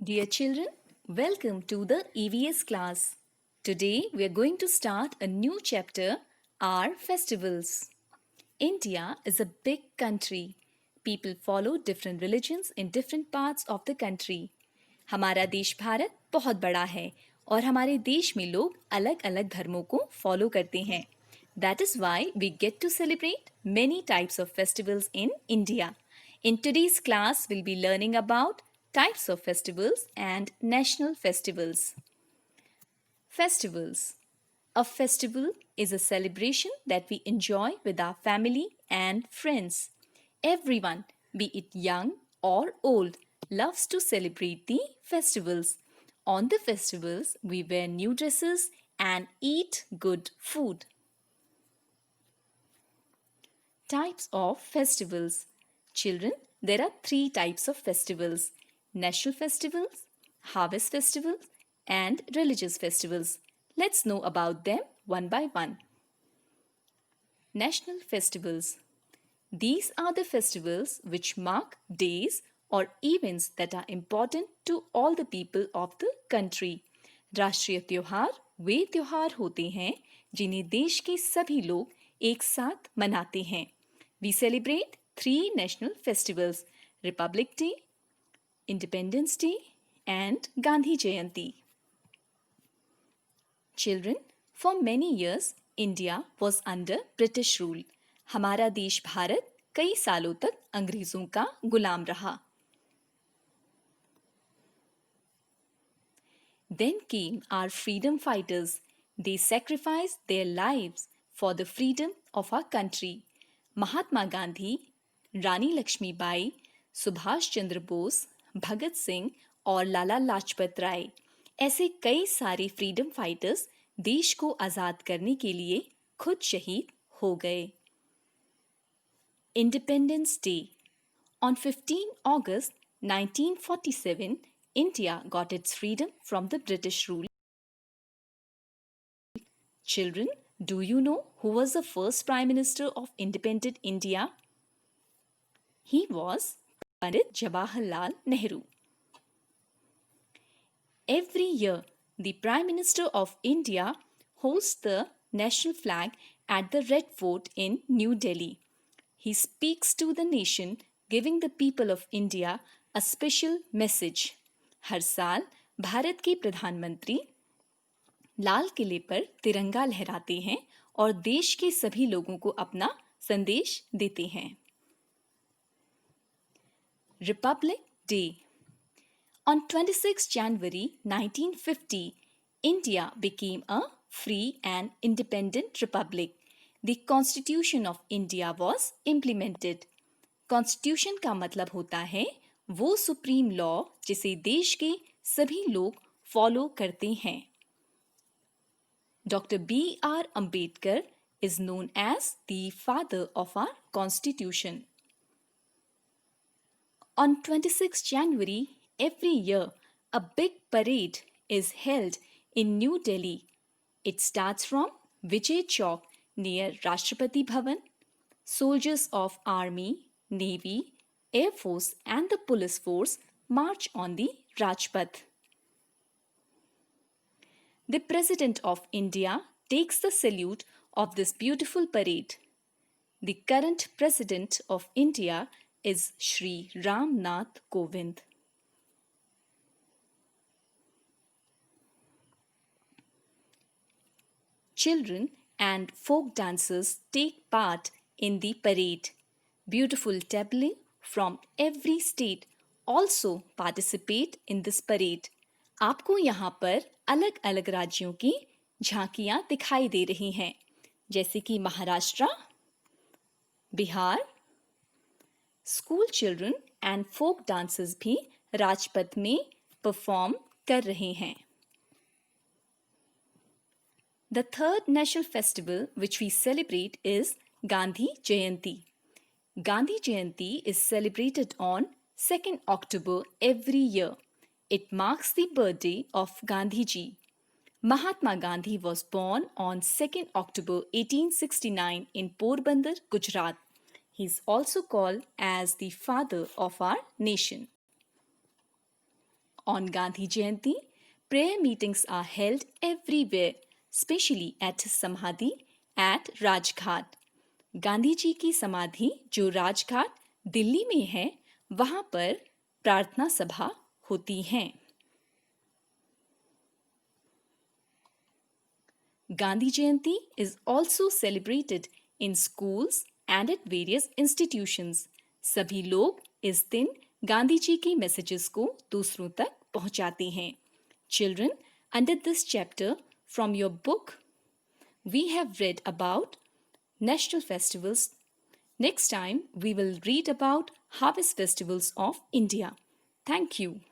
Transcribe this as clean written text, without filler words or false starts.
Dear children, welcome to the EVS class. Today we are going to start a new chapter, our festivals. India is a big country. People follow different religions in different parts of the country. हमारा देश भारत बहुत बड़ा है और हमारे देश में लोग अलग-अलग धर्मों को फॉलो करते हैं. That is why we get to celebrate many types of festivals in India. In today's class, we'll be learning about types of festivals and national festivals. Festivals. A festival is a celebration that we enjoy with our family and friends. Everyone, be it young or old, loves to celebrate the festivals. On the festivals, we wear new dresses and eat good food. Types of festivals. Children, there are three types of festivals: national festivals, harvest festivals, and religious festivals. Let's know about them one by one. National festivals. These are the festivals which mark days or events that are important to all the people of the country. राष्ट्रीय त्योहार वे त्योहार होते हैं जिन्हें देश के सभी लोग एक साथ मनाते हैं. We celebrate three national festivals: Republic Day, Independence Day, and Gandhi Jayanti. Children, for many years, India was under British rule. हमारा देश भारत कई सालों तक अंग्रेजों का गुलाम रहा. Then came our freedom fighters. They sacrificed their lives for the freedom of our country. Mahatma Gandhi, रानी लक्ष्मीबाई, सुभाष चंद्र बोस, भगत सिंह और लाला लाजपत राय, ऐसे कई सारे फ्रीडम फाइटर्स देश को आज़ाद करने के लिए खुद शहीद हो गए. Independence Day. On 15 August 1947, India got its freedom from the British rule. Children, do you know who was the first Prime Minister of independent India? He was Pandit Jawaharlal Nehru. Every year, the Prime Minister of India hosts the national flag at the Red Fort in New Delhi. He speaks to the nation, giving the people of India a special message. हर साल भारत के प्रधानमंत्री लाल किले पर तिरंगा लहराते हैं और देश के सभी लोगों को अपना संदेश देते हैं. Republic Day. On 26 January 1950, India became a free and independent republic. The Constitution of India was implemented. Constitution का मतलब होता है वो सुप्रीम लॉ जिसे देश के सभी लोग फॉलो करते हैं. Dr. B.R. Ambedkar is known as the father of our Constitution. On 26 January every year, a big parade is held in New Delhi. It starts from Vijay Chowk near Rashtrapati Bhavan. Soldiers of Army, Navy, Air Force and the Police Force march on the Rajpath. The President of India takes the salute of this beautiful parade. The current President of India is Shri Ram Nath Kovind. Children and folk dancers take part in the parade. Beautiful tableaux from every state also participate in this parade. आपको यहाँ पर अलग अलग राज्यों की झांकियाँ दिखाई दे रही हैं, जैसे कि Maharashtra, Bihar. School children and folk dancers भी राजपथ में परफॉर्म कर रहे हैं. The third national festival which we celebrate is Gandhi Jayanti. Gandhi Jayanti is celebrated on 2nd October every year. It marks the birthday of Gandhi Ji. Mahatma Gandhi was born on 2nd October 1869 in Porbandar, Gujarat. He is also called as the father of our nation. On Gandhi Jayanti, prayer meetings are held everywhere, especially at Samadhi at Rajghat. Gandhi ji की समाधि जो राजघाट दिल्ली में है, वहां पर प्रार्थना सभा होती हैं। Gandhi Jayanti is also celebrated in schools and at various institutions. सभी लोग इस दिन गांधी जी की मैसेजेस को दूसरों तक पहुंचाते हैं। Children, under this chapter from your book, we have read about national festivals. Next time, we will read about harvest festivals of India. Thank you.